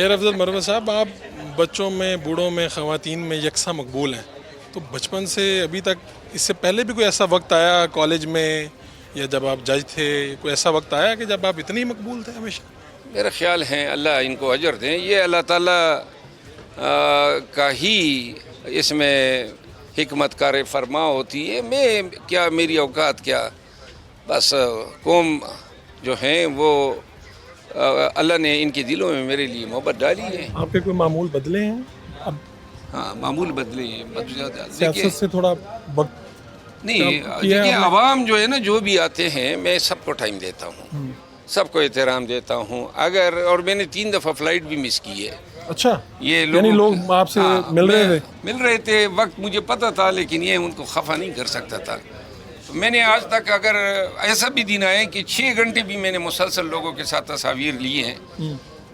شیر افضل مروت صاحب، آپ بچوں میں، بوڑھوں میں، خواتین میں یکساں مقبول ہیں، تو بچپن سے ابھی تک اس سے پہلے بھی کوئی ایسا وقت آیا کالج میں یا جب آپ جج تھے، کوئی ایسا وقت آیا کہ جب آپ اتنے ہی مقبول تھے ہمیشہ؟ میرا خیال ہے اللہ ان کو اجر دیں، یہ اللہ تعالیٰ کا ہی اس میں حکمت کار فرما ہوتی ہے۔ میں کیا، میری اوقات کیا، بس قوم جو ہیں وہ اللہ نے ان کے دلوں میں میرے لیے محبت ڈالی ہے۔ آپ کے کوئی معمول بدلے ہیں اب؟ ہاں، معمول بدلے ہیں، دیکھیے، سیاست سے تھوڑا وقت نہیں کیا ہے دیکھیے، آپ نے؟ عوام جو ہے نا، جو بھی آتے ہیں میں سب کو ٹائم دیتا ہوں، سب کو احترام دیتا ہوں۔ اور میں نے 3 دفعہ فلائٹ بھی مس کی ہے۔ اچھا، یہ یعنی لوگ آپ سے مل رہے تھے؟ مل رہے تھے، وقت مجھے پتہ تھا، لیکن یہ ان کو خفا نہیں کر سکتا تھا۔ تو میں نے آج تک، اگر ایسا بھی دن آئے کہ 6 گھنٹے بھی میں نے مسلسل لوگوں کے ساتھ تصاویر لی ہیں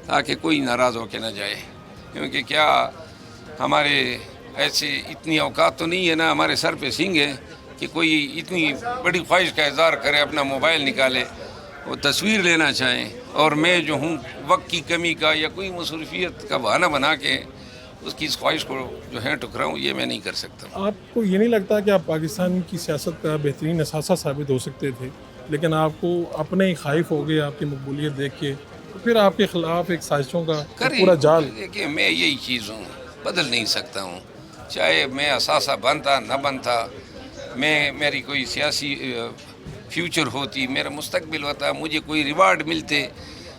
تاکہ کوئی ناراض ہو کے نہ جائے، کیونکہ کیا ہمارے ایسے اتنی اوقات تو نہیں ہے نا، ہمارے سر پہ سنگ ہے کہ کوئی اتنی بڑی خواہش کا اظہار کرے، اپنا موبائل نکالے، وہ تصویر لینا چاہیں، اور میں جو ہوں وقت کی کمی کا یا کوئی مصروفیت کا بہانہ بنا کے اس کی اس خواہش کو جو ہے ٹکراؤں، یہ میں نہیں کر سکتا۔ آپ کو یہ نہیں لگتا کہ آپ پاکستان کی سیاست کا بہترین اثاثہ ثابت ہو سکتے تھے، لیکن آپ کو اپنے ہی خائف ہو گئے آپ کی مقبولیت دیکھ کے، تو پھر آپ کے خلاف ایک سازشوں کا پورا جال؟ دیکھیے، میں یہی چیز ہوں، بدل نہیں سکتا ہوں، چاہے میں اثاثہ بنتا نہ بنتا، میری کوئی سیاسی فیوچر ہوتی، میرا مستقبل ہوتا، مجھے کوئی ریوارڈ ملتے،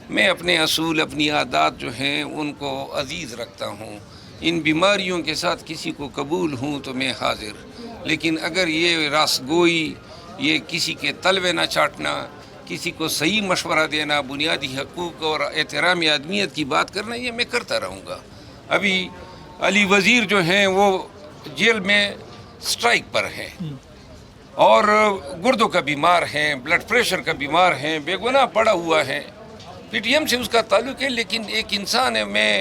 میں اپنے اصول، اپنی عادات جو ہیں ان کو عزیز رکھتا ہوں۔ ان بیماریوں کے ساتھ کسی کو قبول ہوں تو میں حاضر، لیکن اگر یہ راست گوئی، یہ کسی کے تلوے نہ چاٹنا، کسی کو صحیح مشورہ دینا، بنیادی حقوق اور احترام آدمیت کی بات کرنا، یہ میں کرتا رہوں گا۔ ابھی علی وزیر جو ہیں وہ جیل میں سٹرائک پر ہیں، اور گردوں کا بیمار ہیں، بلڈ پریشر کا بیمار ہیں، بے گناہ پڑا ہوا ہے، پی ٹی ایم سے اس کا تعلق ہے، لیکن ایک انسان ہے، میں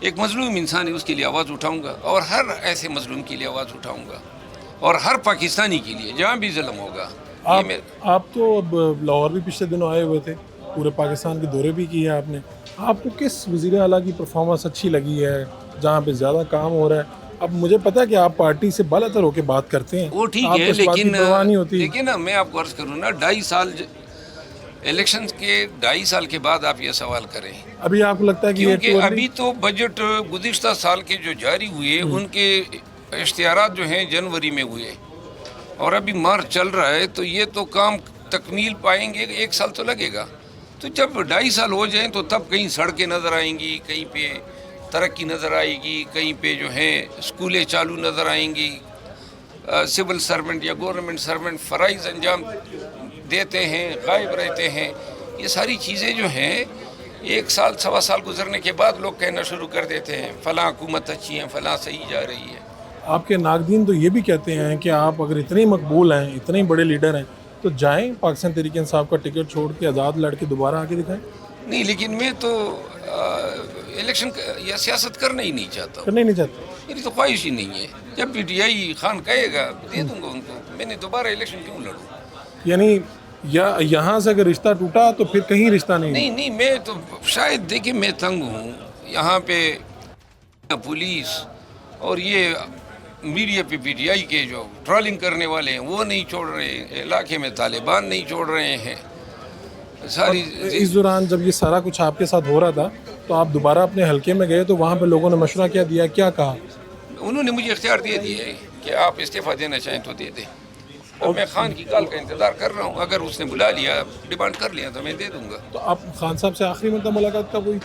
ایک مظلوم انسان ہے، اس کے لیے آواز اٹھاؤں گا، اور ہر ایسے مظلوم کے لیے آواز اٹھاؤں گا، اور ہر پاکستانی کے لیے جہاں بھی ظلم ہوگا۔ آپ تو اب لاہور بھی پچھلے دنوں آئے ہوئے تھے، پورے پاکستان کے دورے بھی کیے آپ نے، آپ کو کس وزیر اعلیٰ کی پرفارمنس اچھی لگی ہے جہاں پہ زیادہ کام ہو رہا ہے؟ اب مجھے پتا ہے کہ آپ پارٹی سے بالاتر ہو کے بات کرتے ہیں، وہ ٹھیک آپ ہے، کو اس بات کی لیکن پرواہ نہیں ہوتی؟ دیکھیں نا، میں آپ کو عرض کروں نا، 2.5 سال الیکشن کے 2.5 سال کے بعد آپ یہ سوال کریں، ابھی آپ کو لگتا ہے کہ یہ کیونکہ ابھی تو بجٹ گزشتہ سال کے جو جاری ہوئے ان کے اشتہارات جو ہیں جنوری میں ہوئے، اور ابھی مارچ چل رہا ہے، تو یہ تو کام تکمیل پائیں گے 1 سال تو لگے گا۔ تو جب 2.5 سال ہو جائیں تو تب کہیں سڑکیں نظر آئیں گی، کہیں پہ ترقی نظر آئے گی، کہیں پہ جو ہیں اسکولیں چالو نظر آئیں گی، سول سرونٹ یا گورنمنٹ سرونٹ فرائض انجام دیتے ہیں، غائب رہتے ہیں، یہ ساری چیزیں جو ہیں 1 سال 1.25 سال گزرنے کے بعد لوگ کہنا شروع کر دیتے ہیں فلاں حکومت اچھی ہے، فلاں صحیح جا رہی ہے۔ آپ کے ناقدین تو یہ بھی کہتے ہیں کہ آپ اگر اتنے مقبول ہیں، اتنے بڑے لیڈر ہیں، تو جائیں پاکستان تحریک انصاف کا ٹکٹ چھوڑ کے آزاد لڑ کے دوبارہ آ کے دکھائیں۔ نہیں، لیکن میں تو الیکشن یا سیاست کرنا ہی نہیں چاہتا ہوں، کرنا ہی نہیں چاہتے؟ میری تو خواہش ہی نہیں ہے۔ جب پی ٹی آئی خان کہے گا دے دوں گا ان کو، میں نے دوبارہ الیکشن کیوں لڑوں؟ یعنی یہاں سے اگر رشتہ ٹوٹا تو پھر کہیں رشتہ نہیں؟ نہیں، میں تو شاید دیکھیں میں تنگ ہوں، یہاں پہ پولیس اور یہ میڈیا پہ پی ٹی آئی کے جو ٹرولنگ کرنے والے ہیں وہ نہیں چھوڑ رہے ہیں، علاقے میں طالبان نہیں چھوڑ رہے ہیں، ساری اس دوران جب یہ سارا کچھ آپ کے ساتھ ہو رہا تھا تو آپ دوبارہ اپنے حلقے میں گئے تو وہاں پہ لوگوں نے مشورہ کیا دیا، کیا کہا؟ انہوں نے مجھے اختیار دے دیا ہے کہ آپ استعفیٰ دینا چاہیں تو دے دیں، اور میں خان کی کال کا انتظار کر رہا ہوں، اگر اس نے بلا لیا، ڈیمانڈ کر لیا تو میں دے دوں گا۔ تو آپ خان صاحب سے آخری مرتبہ ملاقات کب ہوئی؟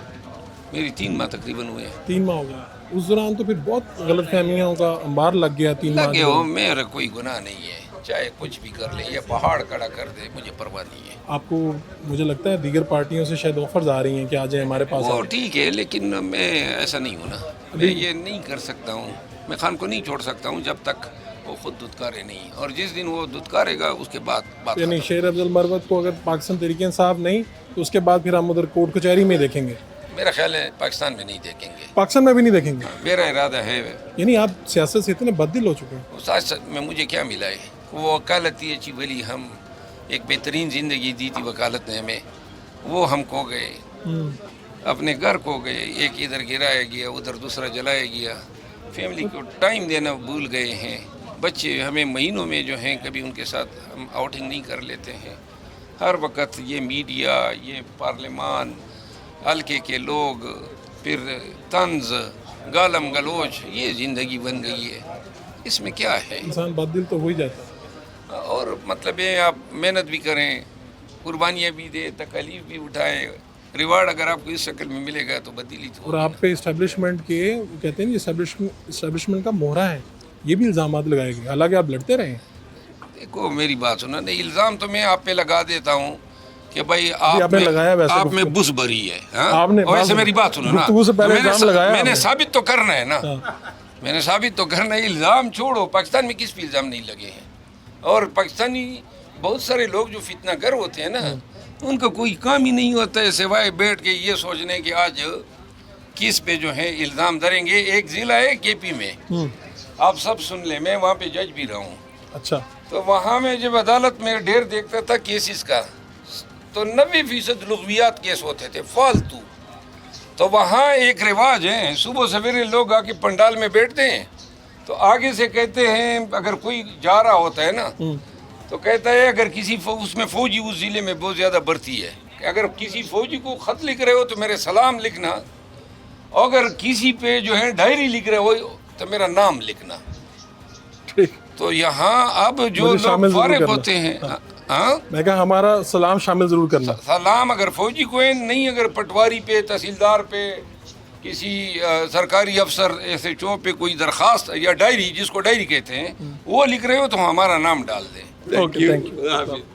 میری 3 ماہ تقریباً ہوئے ہیں۔ 3 ماہ ہو گیا۔ اس دوران تو پھر بہت غلط فہمیوں کا انبار لگ گیا 3 ماہ لگے ہو، میرا کوئی گناہ نہیں ہے، چاہے کچھ بھی کر لے یا پہاڑ کھڑا کر دے، مجھے پرواہ نہیں ہے۔ آپ کو مجھے لگتا ہے دیگر پارٹیوں سے شاید آفرز آ رہی ہیں کہ آ جائیں ہمارے پاس؟ وہ ٹھیک ہے، لیکن میں ایسا نہیں ہوں نا، میں یہ نہیں کر سکتا ہوں، میں خان کو نہیں چھوڑ سکتا ہوں جب تک وہ خود دھتکارے نہیں، اور جس دن وہ دھتکارے گا اس کے بعد بات یعنی شیر افضل مروت کو اگر پاکستان تحریک انصاف نہیں تو اس کے بعد پھر ہم ادھر کورٹ کچہری میں دیکھیں گے؟ میرا خیال ہے پاکستان میں نہیں دیکھیں گے، پاکستان میں بھی نہیں دیکھیں گے؟ میرا ارادہ ہے۔ یعنی آپ سیاست سے اتنے بددل ہو چکے ہیں؟ اس آج میں مجھے کیا ملا ہے؟ وہ وکالتی اچھی بلی، ہم ایک بہترین زندگی دی تھی وکالت نے ہمیں، وہ ہم کو گئے، اپنے گھر کو گئے، ایک ادھر گرایا گیا، ادھر دوسرا جلایا گیا، فیملی کو ٹائم دینا بھول گئے ہیں. بچے ہمیں مہینوں میں جو ہیں کبھی ان کے ساتھ ہم آؤٹنگ نہیں کر لیتے ہیں. ہر وقت یہ میڈیا، یہ پارلیمان، حلقے کے لوگ، پھر طنز، گالم گلوچ، یہ زندگی بن گئی ہے. اس میں کیا ہے؟ انسان بد دل تو ہو ہی جاتا ہے. اور مطلب یہ آپ محنت بھی کریں، قربانیاں بھی دیں، تکالیف بھی اٹھائیں، ریوارڈ اگر آپ کو اس شکل میں ملے گا تو بدلی تو اور آپ پہ اسٹیبلشمنٹ کے کہتے ہیں اسٹیبلشمنٹ کا مہرا ہے، یہ بھی الزامات لگائے گئے، حالانکہ آپ لڑتے رہے ہیں. دیکھو میری بات سنو، نہیں الزام تو میں آپ پہ لگا دیتا ہوں کہ بھائی آپ نے لگایا ویسے آپ میں گفتگو. بس بری ہے. آپ نے ویسے میری بات سنو نا، گفتگو سے پہلے میں نے الزام لگایا میں آپ نے نے. ثابت تو کرنا ہے نا، میں نے ثابت تو کرنا ہے. الزام چھوڑو، پاکستان میں کس پہ الزام نہیں لگے ہیں؟ اور پاکستانی بہت سارے لوگ جو فتنہ گر ہوتے ہیں نا، ان کا کوئی کام ہی نہیں ہوتا ہے سوائے بیٹھ کے یہ سوچنے کہ آج کس پہ جو ہے الزام دھریں گے. ایک ضلع ہے کے پی میں، آپ سب سن لیں، میں وہاں پہ جج بھی رہا ہوں. اچھا. تو وہاں میں جب عدالت میں ڈھیر دیکھتا تھا کیسز کا، تو 90% لغویات کیس ہوتے تھے، فالتو. تو وہاں ایک رواج ہے، صبح سویرے لوگ آ کے پنڈال میں بیٹھتے ہیں، تو آگے سے کہتے ہیں اگر کوئی جا رہا ہوتا ہے نا تو کہتا ہے اگر کسی اس میں فوجی اس ضلع میں بہت زیادہ بڑھتی ہے کہ اگر کسی فوجی کو خط لکھ رہے ہو تو میرے سلام لکھنا، اگر کسی پہ جو ہے ڈائری لکھ رہے ہو تو میرا نام لکھنا. ٹھیک. تو یہاں اب جو مجھے شامل لوگ ضرور فارغ کرنا. ہوتے ہیں، ہاں میں کہا ہمارا سلام شامل ضرور کرنا. سلام اگر فوجی کو ہے، نہیں اگر پٹواری پہ، تحصیلدار پہ، کسی سرکاری افسر ایسے چو پہ کوئی درخواست یا ڈائری، جس کو ڈائری کہتے ہیں، وہ لکھ رہے ہو تو ہمارا نام ڈال دیں. Okay, thank you.